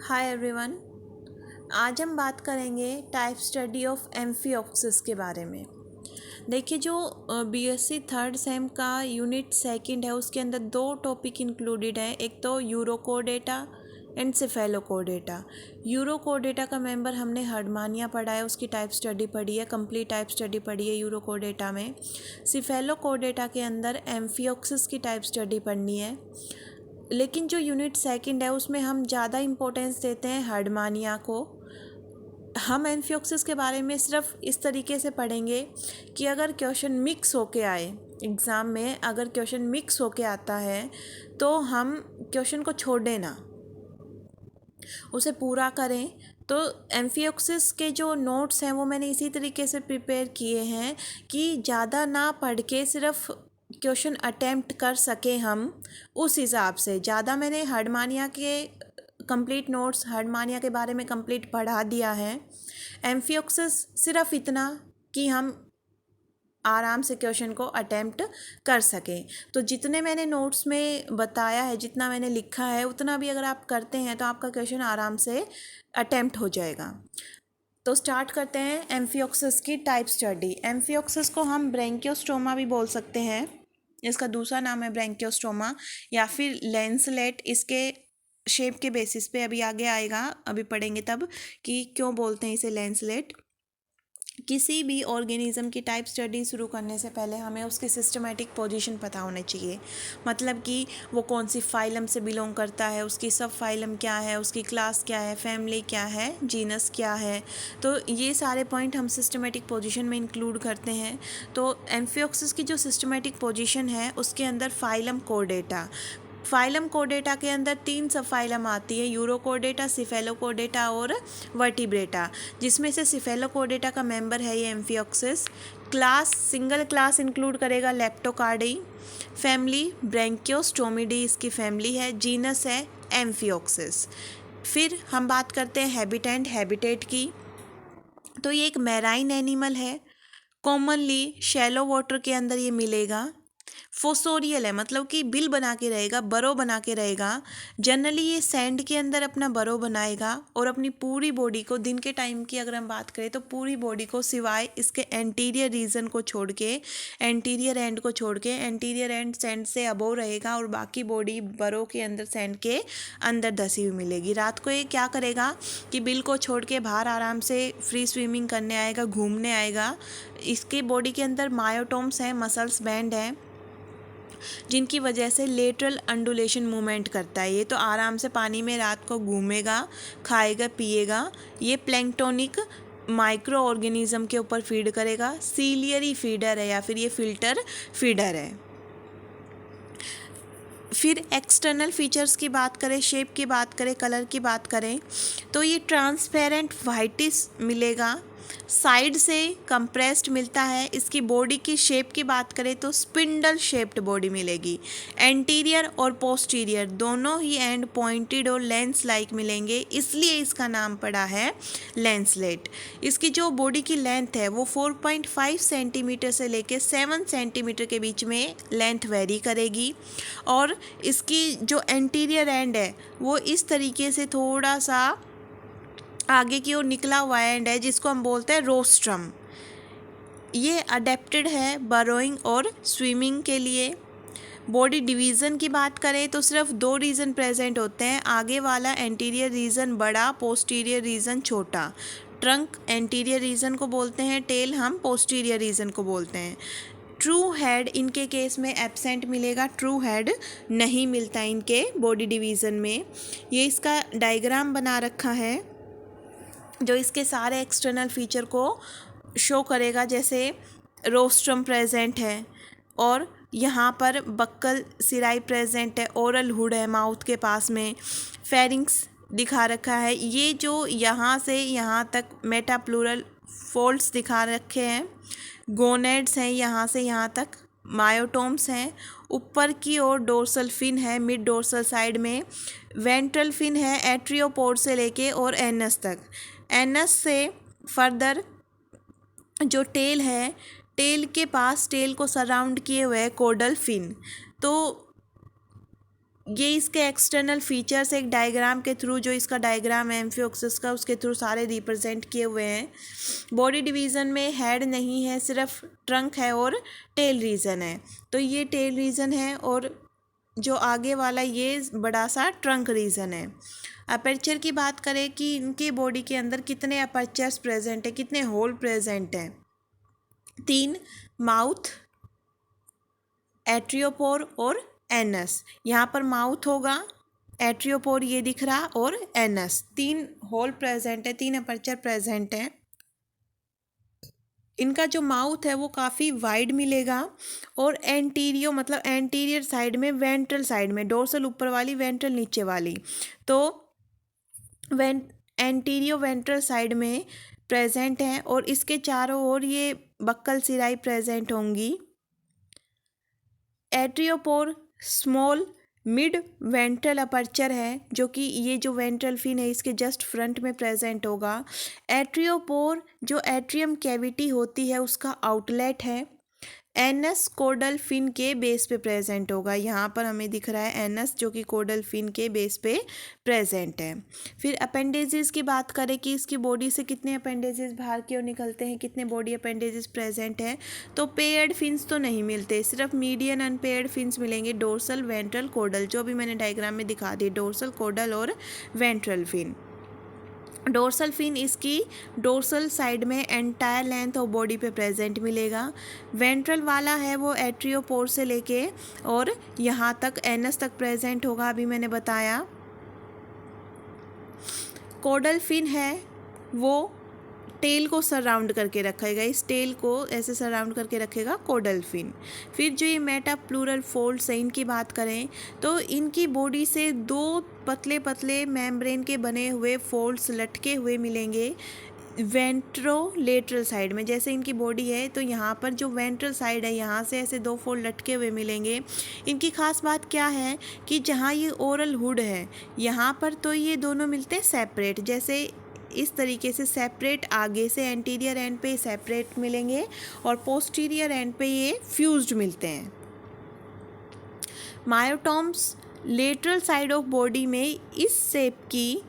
Hi everyone. आज हम बात करेंगे टाइप स्टडी ऑफ एम्फिओक्सिस के बारे में। देखिए, जो बीएससी थर्ड सेम का यूनिट सेकंड है उसके अंदर दो टॉपिक इंक्लूडेड है। एक तो यूरोकोडेटा एंड सिफेलोकोडेटा। यूरोकोडेटा का मेंबर हमने हर्डमानिया पढ़ा है, उसकी टाइप स्टडी पढ़ी है, कंप्लीट टाइप स्टडी पढ़ी है यूरोकोडेटा में। सिफेलोकोडेटा के अंदर एम्फिओक्सिस की टाइप स्टडी पढ़नी है। लेकिन जो यूनिट सेकंड है उसमें हम ज़्यादा इम्पोर्टेंस देते हैं हर्डमानिया को। हम एम्फिओक्सिस के बारे में सिर्फ इस तरीके से पढ़ेंगे कि अगर क्वेश्चन मिक्स होके आए एग्ज़ाम में, अगर क्वेश्चन मिक्स होके आता है तो हम क्वेश्चन को छोड़े ना, उसे पूरा करें। तो एम्फिओक्सिस के जो नोट्स हैं वो मैंने इसी तरीके से प्रिपेयर किए हैं कि ज़्यादा ना पढ़ के सिर्फ क्वेश्चन अटेम्प्ट कर सकें हम, उस हिसाब से। ज़्यादा मैंने हर्डमानिया के कंप्लीट नोट्स, हर्डमानिया के बारे में कंप्लीट पढ़ा दिया है। एम्फिओक्सिस सिर्फ इतना कि हम आराम से क्वेश्चन को अटेम्प्ट कर सकें। तो जितने मैंने नोट्स में बताया है, जितना मैंने लिखा है, उतना भी अगर आप करते हैं तो आपका क्वेश्चन आराम से अटेम्प्ट हो जाएगा। तो स्टार्ट करते हैं एम्फिओक्सिस की टाइप स्टडी। एम्फिओक्सिस को हम ब्रेंकियोस्टोमा भी बोल सकते हैं, इसका दूसरा नाम है ब्रेंकियोस्टोमा या फिर लेंसलेट। इसके शेप के बेसिस पे अभी आगे आएगा, अभी पढ़ेंगे तब कि क्यों बोलते हैं इसे लेंसलेट। किसी भी ऑर्गेनिज्म की टाइप स्टडी शुरू करने से पहले हमें उसकी सिस्टमेटिक पोजीशन पता होनी चाहिए। मतलब कि वो कौन सी फाइलम से बिलोंग करता है, उसकी सब फाइलम क्या है, उसकी क्लास क्या है, फैमिली क्या है, जीनस क्या है। तो ये सारे पॉइंट हम सिस्टमेटिक पोजीशन में इंक्लूड करते हैं। तो एम्फिओक्सिस की जो सिस्टमेटिक पोजीशन है उसके अंदर फाइलम कोडेटा, फाइलम कोडेटा के अंदर 3 सब फाइलम आती है, यूरोकोडेटा, सिफेलोकोडेटा और वर्टिब्रेटा, जिसमें से सिफेलोकोडेटा का मेंबर है ये एम्फिओक्सिस। क्लास, सिंगल क्लास इंक्लूड करेगा लेप्टोकार्डी। फैमिली ब्रेंकियोस्टोमिडी इसकी फैमिली है। जीनस है एम्फिओक्सिस। फिर हम बात करते हैं हैबिटेंट, हैबिटेट की। तो ये एक मैराइन एनिमल है, कॉमनली शैलो वाटर के अंदर ये मिलेगा। फोसोरियल है, मतलब कि बिल बना के रहेगा, बरो बना के रहेगा। जनरली ये सैंड के अंदर अपना बरो बनाएगा और अपनी पूरी बॉडी को, दिन के टाइम की अगर हम बात करें तो पूरी बॉडी को सिवाय इसके एंटीरियर रीजन को छोड़ के, एंटीरियर एंड को छोड़ के, एंटीरियर एंड सैंड से अबोव रहेगा और बाकी बॉडी बरो के अंदर, सैंड के अंदर धसी हुई मिलेगी। रात को ये क्या करेगा कि बिल को छोड़ के बाहर आराम से फ्री स्विमिंग करने आएगा, घूमने आएगा। इसके बॉडी के अंदर मायोटोम्स हैं, मसल्स बैंड हैं, जिनकी वजह से लेटरल अंडुलेशन मूवमेंट करता है। ये तो आराम से पानी में रात को घूमेगा, खाएगा, पिएगा। ये प्लैंक्टोनिक माइक्रो ऑर्गेनिज्म के ऊपर फीड करेगा। सीलियरी फीडर है या फिर ये फिल्टर फीडर है। फिर एक्सटर्नल फीचर्स की बात करें, शेप की बात करें, कलर की बात करें, तो ये ट्रांसपेरेंट वाइटिस मिलेगा, साइड से कंप्रेस्ड मिलता है। इसकी बॉडी की शेप की बात करें तो स्पिंडल शेप्ड बॉडी मिलेगी। एंटीरियर और पोस्टीरियर दोनों ही एंड पॉइंटेड और लेंस लाइक मिलेंगे, इसलिए इसका नाम पड़ा है लेंसलेट। इसकी जो बॉडी की लेंथ है वो 4.5 सेंटीमीटर से लेके 7 सेंटीमीटर के बीच में लेंथ वेरी करेगी। और इसकी जो एंटीरियर एंड है वो इस तरीके से थोड़ा सा आगे की ओर निकला हुआ एंड है, जिसको हम बोलते हैं रोस्ट्रम। ये अडेप्टेड है बरोइंग और स्विमिंग के लिए। बॉडी डिवीज़न की बात करें तो सिर्फ 2 रीजन प्रेजेंट होते हैं, आगे वाला एंटीरियर रीजन बड़ा, पोस्टीरियर रीजन छोटा। ट्रंक एंटीरियर रीजन को बोलते हैं, टेल हम पोस्टीरियर रीजन को बोलते हैं। ट्रू हेड इनके केस में एब्सेंट मिलेगा, ट्रू हेड नहीं मिलता इनके बॉडी डिवीज़न में। ये इसका डायग्राम बना रखा है जो इसके सारे एक्सटर्नल फीचर को शो करेगा। जैसे रोस्ट्रम प्रेजेंट है और यहाँ पर बक्कल सिराई प्रेजेंट है, ओरल हुड है माउथ के पास में, फेरिंक्स दिखा रखा है। ये जो यहाँ से यहाँ तक मेटाप्लूरल फोल्ड्स दिखा रखे हैं, गोनेड्स हैं यहाँ से यहाँ तक, मायोटोम्स हैं। ऊपर की ओर डोर्सल फिन है मिड डोर्सल साइड में, वेंट्रल फिन है एट्रियोपोड से लेके और एनस तक। एनस से फर्दर जो टेल है, टेल के पास, टेल को सराउंड किए हुए कोडल फिन। तो ये इसके एक्सटर्नल फीचर्स एक डायग्राम के थ्रू, जो इसका डायग्राम है एम्फियोक्सिस का, उसके थ्रू सारे रिप्रेजेंट किए हुए हैं। बॉडी डिवीज़न में हेड नहीं है, सिर्फ ट्रंक है और टेल रीजन है। तो ये टेल रीजन है और जो आगे वाला ये बड़ा सा ट्रंक रीजन है। अपर्चर की बात करें कि इनके बॉडी के अंदर कितने अपर्चर्स प्रेजेंट है, कितने होल प्रेजेंट हैं। 3, माउथ, एट्रियोपोर और एनस। यहाँ पर माउथ होगा, एट्रियोपोर ये दिख रहा और एनस। 3 होल प्रेजेंट है, 3 अपर्चर प्रेजेंट है। इनका जो माउथ है वो काफ़ी वाइड मिलेगा और एंटीरियो मतलब एंटीरियर साइड में, वेंट्रल साइड में, डोर्सल ऊपर वाली, वेंट्रल नीचे वाली, तो एंटीरियो वेंट्रल साइड में प्रेजेंट है और इसके चारों ओर ये बक्कल सिराई प्रेजेंट होंगी। एट्रियोपोर स्मॉल मिड वेंट्रल अपर्चर है, जो कि ये जो वेंट्रल फिन है इसके जस्ट फ्रंट में प्रेजेंट होगा। एट्रियोपोर जो एट्रियम कैविटी होती है उसका आउटलेट है। एनस कोडल फिन के बेस पे प्रेजेंट होगा। यहाँ पर हमें दिख रहा है एनस, जो कि कोडल फिन के बेस पे प्रेजेंट है। फिर अपेंडेजेस की बात करें कि इसकी बॉडी से कितने अपेंडेजेस बाहर की ओर निकलते हैं, कितने बॉडी अपेंडेजेस प्रेजेंट है, तो पेयर्ड फिन्स तो नहीं मिलते, सिर्फ मीडियन अनपेयर्ड फिन्स मिलेंगे, डोर्सल, वेंट्रल, कोडल, जो भी मैंने डायग्राम में दिखा दी, डोर्सल, कोडल और वेंट्रल फिन। डोर्सल फिन इसकी डोर्सल साइड में एंटायर लेंथ ऑफ बॉडी पे प्रेजेंट मिलेगा। वेंट्रल वाला है वो एट्रियोपोर से लेके और यहाँ तक एनस तक प्रेजेंट होगा, अभी मैंने बताया। कोडल फिन है वो टेल को सराउंड करके रखेगा, इस टेल को ऐसे सराउंड करके रखेगा कोडल फिन। फिर जो ये मेटा प्लूरल फोल्ड्स है, इनकी बात करें तो इनकी बॉडी से 2 पतले पतले मेम्ब्रेन के बने हुए फोल्ड्स लटके हुए मिलेंगे वेंट्रोलेटरल साइड में। जैसे इनकी बॉडी है तो यहाँ पर जो वेंट्रल साइड है यहाँ से ऐसे 2 फोल्ड लटके हुए मिलेंगे। इनकी खास बात क्या है कि जहाँ ये ओरल हुड है यहाँ पर तो ये दोनों मिलते हैं सेपरेट, जैसे इस तरीके से सेपरेट, आगे से एंटीरियर एंड पे सेपरेट मिलेंगे और पोस्टीरियर एंड पे ये फ्यूज्ड मिलते हैं। मायोटॉम्स लेटरल साइड ऑफ बॉडी में इस शेप की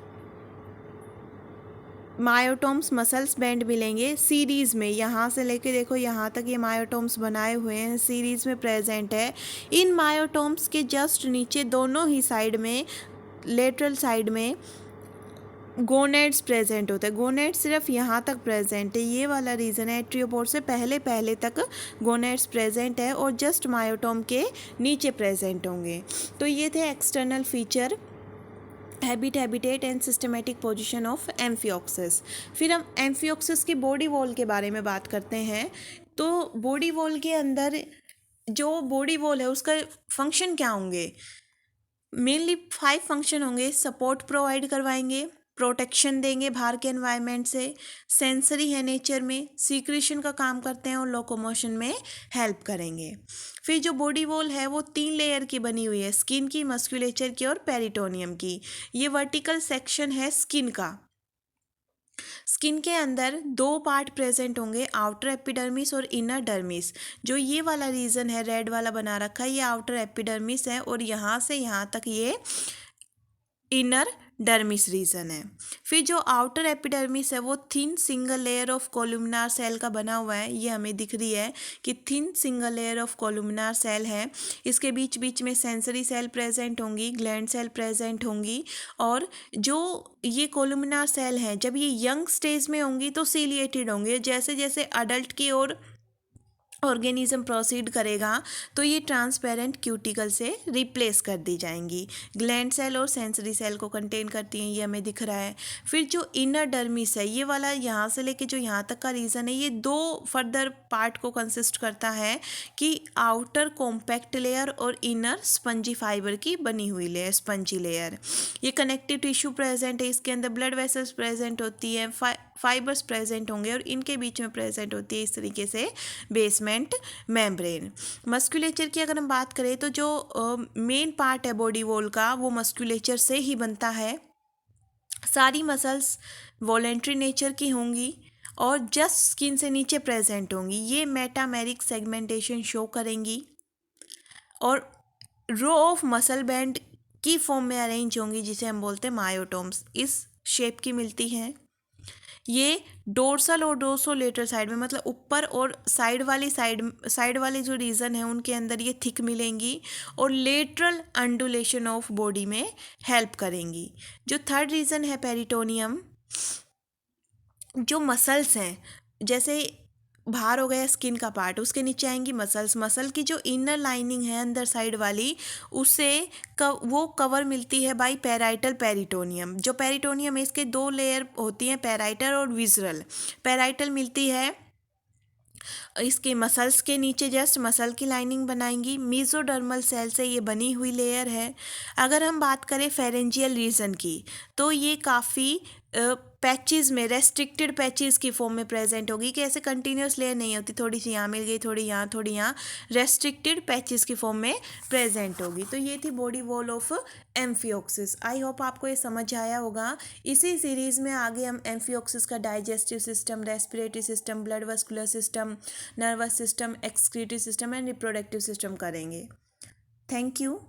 मायोटॉम्स मसल्स बैंड मिलेंगे सीरीज़ में, यहाँ से लेके देखो यहाँ तक ये मायोटॉम्स बनाए हुए हैं, सीरीज़ में प्रेजेंट है। इन मायोटॉम्स के जस्ट नीचे दोनों ही साइड में, लेटरल साइड में गोनेड्स प्रेजेंट होते हैं। गोनेड्स सिर्फ यहाँ तक प्रेजेंट है, ये वाला रीज़न है, एट्रियोपोर से पहले तक गोनेड्स प्रेजेंट है और जस्ट मायोटॉम के नीचे प्रेजेंट होंगे। तो ये थे external feature, habit, habitat and systematic position of amphioxus. फिर हम एम्फियोक्सिस की बॉडी वॉल के बारे में बात करते हैं। तो बॉडी वॉल के अंदर जो बॉडी वॉल है उसका फंक्शन क्या होंगे? मेनली 5 फंक्शन होंगे। सपोर्ट प्रोवाइड करवाएंगे, प्रोटेक्शन देंगे बाहर के एनवायरनमेंट से, सेंसरी है नेचर में, सीक्रेशन का काम करते हैं और लोकोमोशन में हेल्प करेंगे। फिर जो बॉडी वॉल है वो 3 लेयर की बनी हुई है, स्किन की, मस्कुलेचर की और पेरिटोनियम की। ये वर्टिकल सेक्शन है स्किन का। स्किन के अंदर 2 पार्ट प्रेजेंट होंगे, आउटर एपिडर्मिस और इनर डर्मिस। जो ये वाला रीजन है रेड वाला बना रखा है, ये आउटर एपिडर्मिस है और यहाँ से यहाँ तक ये इनर डर्मिस रीजन है। फिर जो आउटर एपिडर्मिस है वो thin single layer of columnar cell का बना हुआ है, ये हमें दिख रही है कि thin single layer of columnar cell है। इसके बीच बीच में सेंसरी सेल प्रेजेंट होंगी, ग्लैंड सेल प्रेजेंट होंगी और जो ये कोलुमिनार सेल हैं जब ये यंग स्टेज में होंगी तो सीलिएटेड होंगे, जैसे जैसे अडल्ट की ओर ऑर्गेनिज्म प्रोसीड करेगा तो ये ट्रांसपेरेंट क्यूटिकल से रिप्लेस कर दी जाएंगी। ग्लैंड सेल और सेंसरी सेल को कंटेन करती हैं, ये हमें दिख रहा है। फिर जो इनर डर्मिस है, ये वाला यहाँ से लेके जो यहाँ तक का रीजन है, ये 2 फर्दर पार्ट को कंसिस्ट करता है कि आउटर कॉम्पैक्ट लेयर और इनर स्पंजी फाइबर की बनी हुई लेयर, स्पंजी लेयर। ये कनेक्टिव टिश्यू प्रेजेंट है, इसके अंदर ब्लड वेसल्स प्रेजेंट होती है, फाइबर्स प्रेजेंट होंगे और इनके बीच में प्रेजेंट होती है इस तरीके से बेसमेंट मेम्ब्रेन। मस्कुलेचर की अगर हम बात करें तो जो मेन पार्ट है बॉडी वॉल का वो मस्कुलेचर से ही बनता है। सारी मसल्स वॉलेंट्री नेचर की होंगी और जस्ट स्किन से नीचे प्रेजेंट होंगी। ये मेटामेरिक सेगमेंटेशन शो करेंगी और रो ऑफ मसल बैंड की फॉर्म में अरेंज होंगी, जिसे हम बोलते हैं मायोटोम्स। इस शेप की मिलती हैं। ये डोर्सल और डोर्सोलेटरल साइड में, मतलब ऊपर और साइड वाले जो रीजन है उनके अंदर ये थिक मिलेंगी और लेटरल अंडुलेशन ऑफ बॉडी में हेल्प करेंगी। जो थर्ड रीजन है पेरिटोनियम, जो मसल्स हैं, जैसे बाहर हो गया स्किन का पार्ट, उसके नीचे आएंगी मसल्स। मसल की जो इनर लाइनिंग है अंदर साइड वाली, उसे वो कवर मिलती है बाय पेराइटल पेरिटोनियम। जो पेरिटोनियम है इसके दो लेयर होती हैं, पेराइटल और विसरल। पेराइटल मिलती है इसके मसल्स के नीचे, जस्ट मसल की लाइनिंग बनाएंगी। मीजोडर्मल सेल से ये बनी हुई लेयर है। अगर हम बात करें फेरेंजियल रीजन की, तो ये काफ़ी पैचेस में, रेस्ट्रिक्टेड पैचेस की फॉर्म में प्रेजेंट होगी, कि ऐसे कंटिन्यूस लेयर नहीं होती, थोड़ी सी यहाँ मिल गई, थोड़ी यहाँ, थोड़ी यहाँ, रेस्ट्रिक्टेड पैचेस की फॉर्म में प्रेजेंट होगी। तो ये थी body wall of amphioxus. I hope आपको ये समझ आया होगा। इसी सीरीज़ में आगे हम एम्फियोक्सिस का digestive system, respiratory system, blood vascular system, nervous system, excretory system and reproductive system करेंगे। Thank you.